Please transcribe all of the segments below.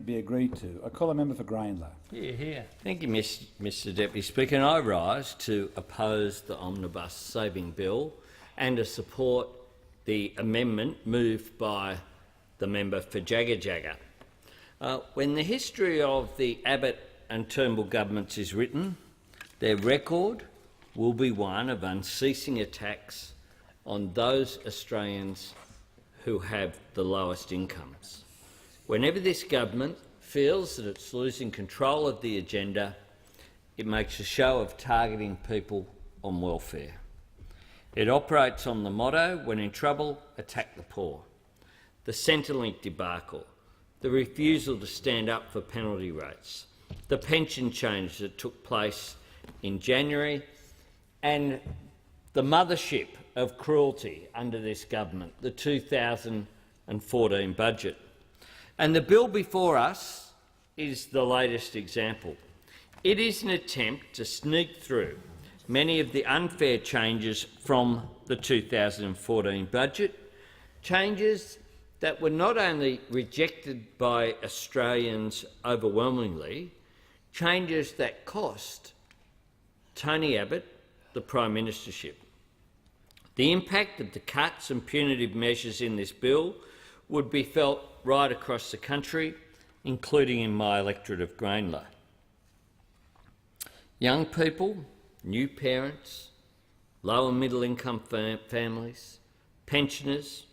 be agreed to. I call a member for Grainler. Here. Thank you, Mr Deputy Speaker. And I rise to oppose the Omnibus saving bill and to support the amendment moved by the member for Jagga. When the history of the Abbott and Turnbull governments is written, their record will be one of unceasing attacks on those Australians who have the lowest incomes. Whenever this government feels that it's losing control of the agenda, it makes a show of targeting people on welfare. It operates on the motto, when in trouble, attack the poor. The Centrelink debacle, the refusal to stand up for penalty rates, the pension change that took place in January, and the mothership of cruelty under this government, the 2014 budget. And the bill before us is the latest example. It is an attempt to sneak through many of the unfair changes from the 2014 budget, changes that were not only rejected by Australians overwhelmingly, changes that cost Tony Abbott the Prime Ministership. The impact of the cuts and punitive measures in this bill would be felt right across the country, including in my electorate of Grainler. Young people, new parents, low and middle income families, pensioners,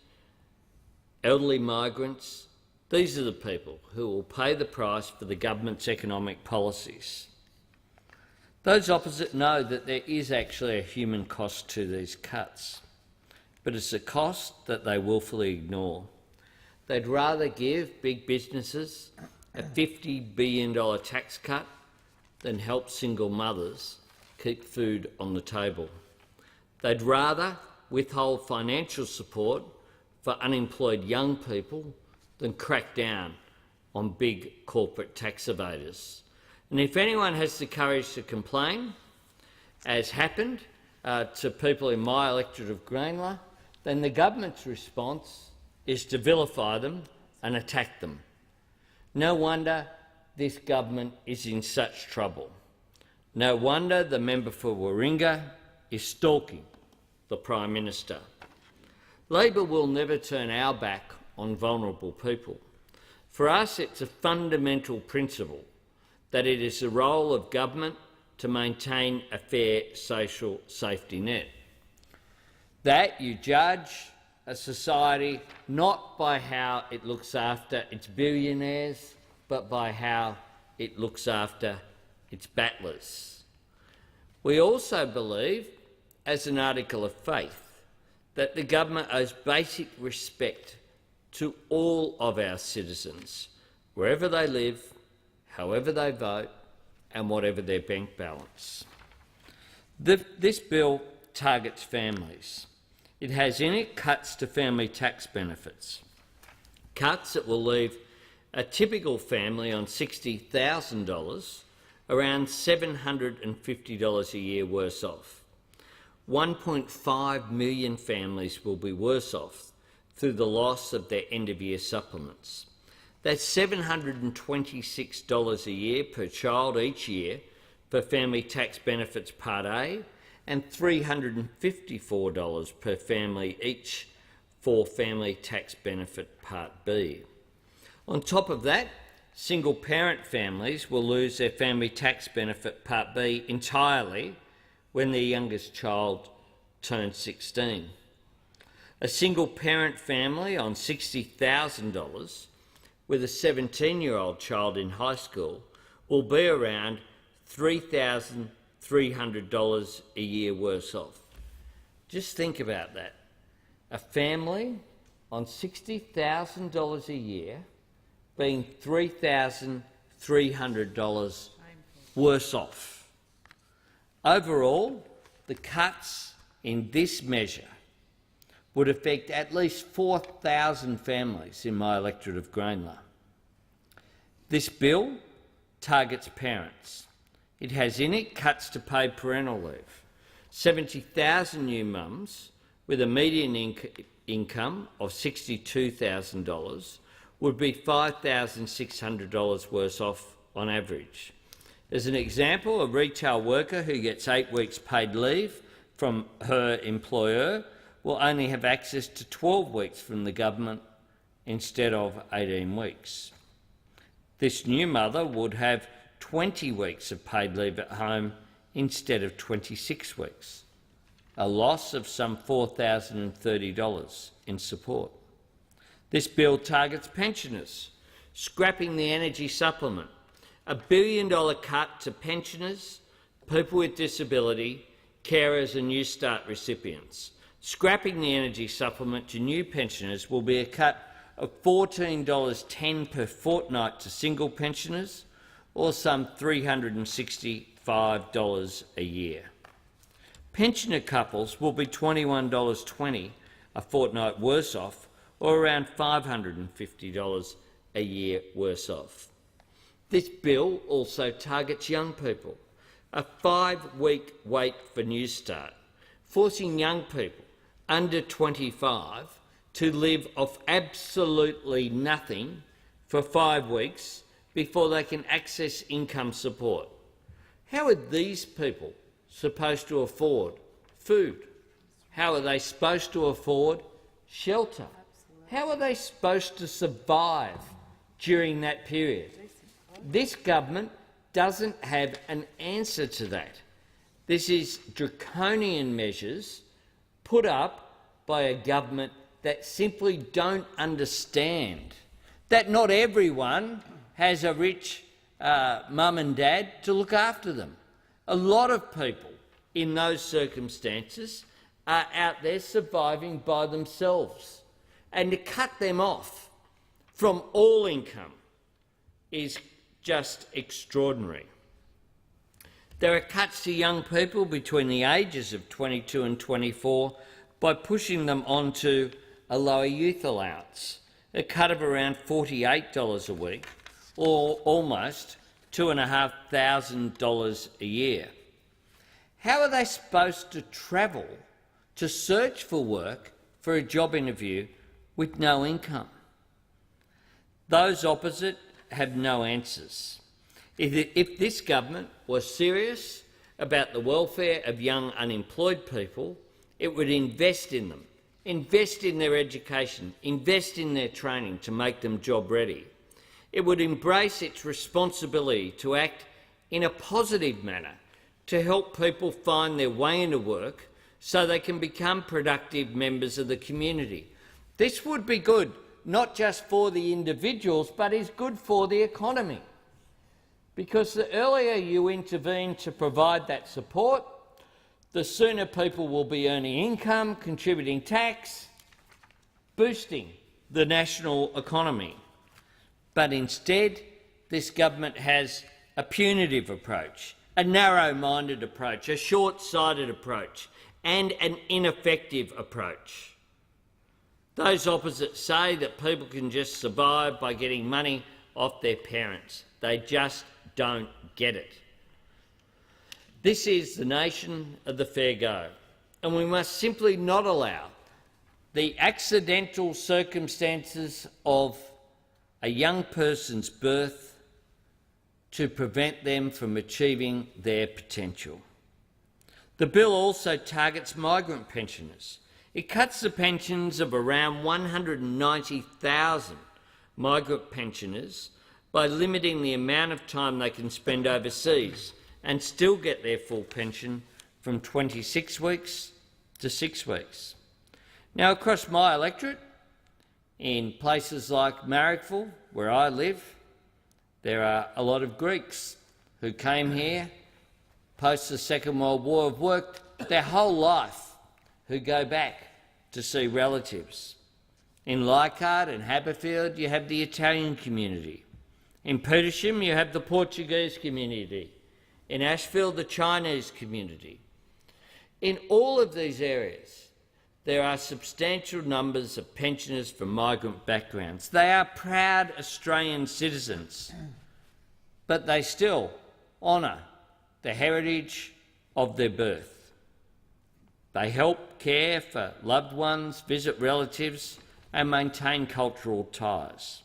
elderly migrants, these are the people who will pay the price for the government's economic policies. Those opposite know that there is actually a human cost to these cuts, but it's a cost that they willfully ignore. They'd rather give big businesses a $50 billion tax cut than help single mothers keep food on the table. They'd rather withhold financial support for unemployed young people than crack down on big corporate tax evaders. And if anyone has the courage to complain, as happened to people in my electorate of Grainler, then the government's response is to vilify them and attack them. No wonder this government is in such trouble. No wonder the member for Warringah is stalking the Prime Minister. Labor will never turn our back on vulnerable people. For us, it's a fundamental principle that it is the role of government to maintain a fair social safety net. That you judge a society not by how it looks after its billionaires, but by how it looks after its battlers. We also believe, as an article of faith, that the government owes basic respect to all of our citizens, wherever they live, however they vote, and whatever their bank balance. This bill targets families. It has in it cuts to family tax benefits, cuts that will leave a typical family on $60,000 around $750 a year worse off. 1.5 million families will be worse off through the loss of their end-of-year supplements. That's $726 a year per child each year for Family Tax Benefits Part A and $354 per family each for Family Tax Benefit Part B. On top of that, single-parent families will lose their Family Tax Benefit Part B entirely when their youngest child turns 16. A single-parent family on $60,000 with a 17-year-old child in high school will be around $3,300 a year worse off. Just think about that. A family on $60,000 a year being $3,300 worse off. Overall, the cuts in this measure would affect at least 4,000 families in my electorate of Grainler. This bill targets parents. It has in it cuts to paid parental leave. 70,000 new mums with a median income of $62,000 would be $5,600 worse off on average. As an example, a retail worker who gets 8 weeks paid leave from her employer will only have access to 12 weeks from the government instead of 18 weeks. This new mother would have 20 weeks of paid leave at home instead of 26 weeks, a loss of some $4,030 in support. This bill targets pensioners, scrapping the energy supplement, a $1 billion cut to pensioners, people with disability, carers and New Start recipients. Scrapping the energy supplement to new pensioners will be a cut of $14.10 per fortnight to single pensioners, or some $365 a year. Pensioner couples will be $21.20 a fortnight worse off, or around $550 a year worse off. This bill also targets young people, a 5-week wait for New Start, forcing young people under 25 to live off absolutely nothing for 5 weeks before they can access income support. How are these people supposed to afford food? How are they supposed to afford shelter? How are they supposed to survive during that period? This government doesn't have an answer to that. This is draconian measures put up by a government that simply don't understand that not everyone has a rich mum and dad to look after them. A lot of people in those circumstances are out there surviving by themselves, and to cut them off from all income is just extraordinary. There are cuts to young people between the ages of 22 and 24 by pushing them onto a lower youth allowance, a cut of around $48 a week, or almost $2,500 a year. How are they supposed to travel to search for work for a job interview with no income? Those opposite have no answers. If this government was serious about the welfare of young unemployed people, it would invest in them, invest in their education, invest in their training to make them job ready. It would embrace its responsibility to act in a positive manner to help people find their way into work so they can become productive members of the community. This would be good not just for the individuals, but is good for the economy. Because the earlier you intervene to provide that support, the sooner people will be earning income, contributing tax, boosting the national economy. But instead, this government has a punitive approach, a narrow-minded approach, a short-sighted approach, and an ineffective approach. Those opposite say that people can just survive by getting money off their parents. They just don't get it. This is the nation of the fair go, and we must simply not allow the accidental circumstances of a young person's birth to prevent them from achieving their potential. The bill also targets migrant pensioners. It cuts the pensions of around 190,000 migrant pensioners by limiting the amount of time they can spend overseas and still get their full pension from 26 weeks to 6 weeks. Now, across my electorate, in places like Marrickville, where I live, there are a lot of Greeks who came here post the Second World War, have worked their whole life, who go back to see relatives. In Leichhardt and Haberfield, you have the Italian community. In Petersham, you have the Portuguese community. In Ashfield, the Chinese community. In all of these areas, there are substantial numbers of pensioners from migrant backgrounds. They are proud Australian citizens, but they still honour the heritage of their birth. They help care for loved ones, visit relatives and maintain cultural ties.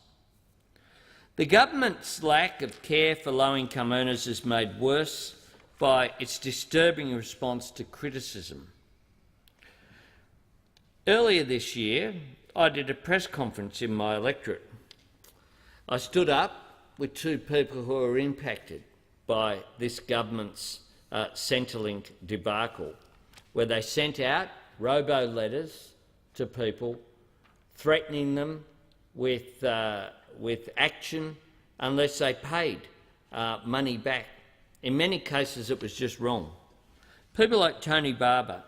The government's lack of care for low-income earners is made worse by its disturbing response to criticism. Earlier this year, I did a press conference in my electorate. I stood up with two people who are impacted by this government's Centrelink debacle, where they sent out robo-letters to people threatening them with action unless they paid money back. In many cases, it was just wrong. People like Tony Barber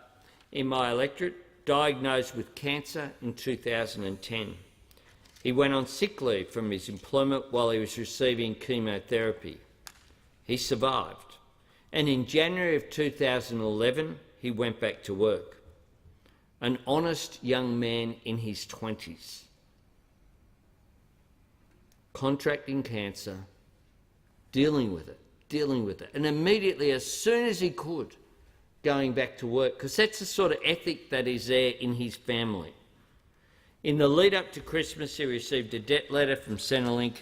in my electorate, diagnosed with cancer in 2010. He went on sick leave from his employment while he was receiving chemotherapy. He survived, and in January of 2011, he went back to work. An honest young man in his 20s, contracting cancer, dealing with it, and immediately, as soon as he could, going back to work, because that's the sort of ethic that is there in his family. In the lead up to Christmas, he received a debt letter from Centrelink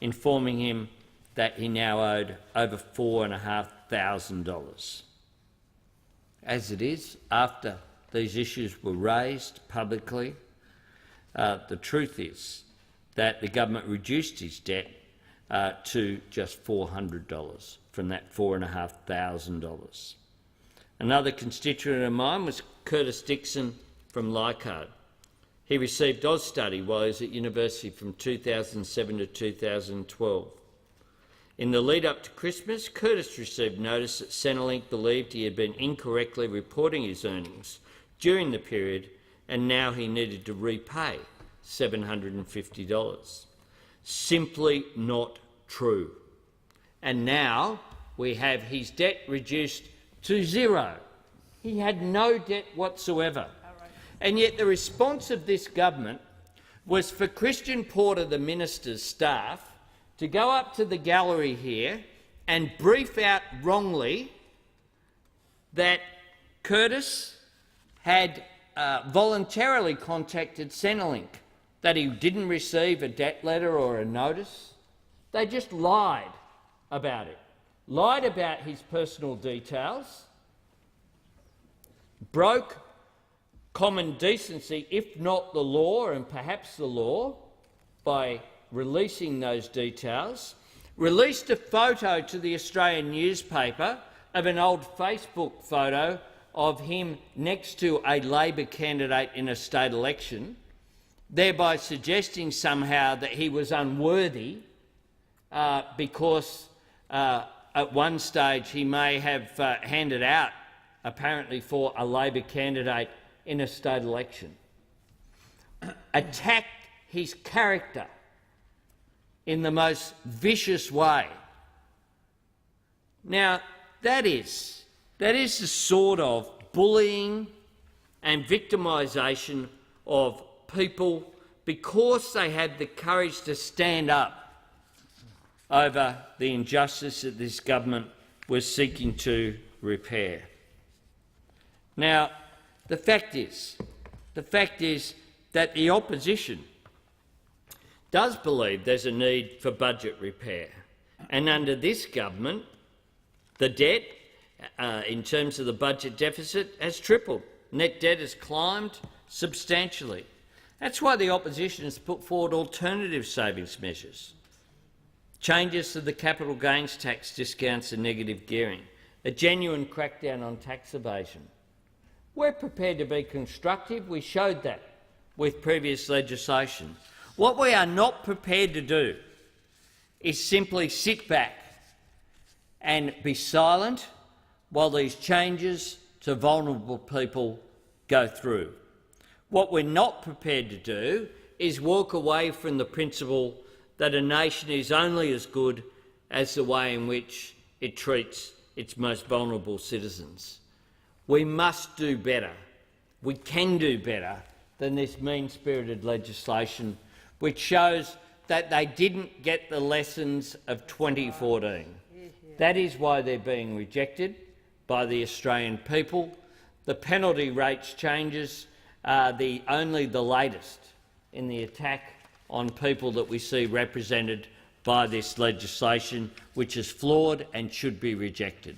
informing him that he now owed over $4,500. As it is, after these issues were raised publicly, the truth is that the government reduced his debt to just $400 from that $4,500. Another constituent of mine was Curtis Dixon from Leichhardt. He received Austudy while he was at university from 2007 to 2012. In the lead up to Christmas, Curtis received notice that Centrelink believed he had been incorrectly reporting his earnings during the period, and now he needed to repay $750. Simply not true. And now we have his debt reduced to zero. He had no debt whatsoever. And yet the response of this government was for Christian Porter, the minister's staff, to go up to the gallery here and brief out wrongly that Curtis had voluntarily contacted Centrelink, that he didn't receive a debt letter or a notice. They just lied about it, lied about his personal details, broke common decency, if not the law, and perhaps the law, by releasing those details, released a photo to the Australian newspaper of an old Facebook photo of him next to a Labor candidate in a state election, thereby suggesting somehow that he was unworthy because at one stage he may have handed out, apparently for a Labor candidate in a state election, attacked his character in the most vicious way. Now, that is the sort of bullying and victimisation of people because they had the courage to stand up over the injustice that this government was seeking to repair. Now, the fact is that the opposition does believe there's a need for budget repair, and under this government, the debt, in terms of the budget deficit, has tripled. Net debt has climbed substantially. That's why the opposition has put forward alternative savings measures, changes to the capital gains tax discounts and negative gearing, a genuine crackdown on tax evasion. We're prepared to be constructive. We showed that with previous legislation. What we are not prepared to do is simply sit back and be silent while these changes to vulnerable people go through. What we're not prepared to do is walk away from the principle that a nation is only as good as the way in which it treats its most vulnerable citizens. We must do better. We can do better than this mean-spirited legislation, which shows that they didn't get the lessons of 2014. That is why they're being rejected by the Australian people. The penalty rates changes are only the latest in the attack on people that we see represented by this legislation, which is flawed and should be rejected.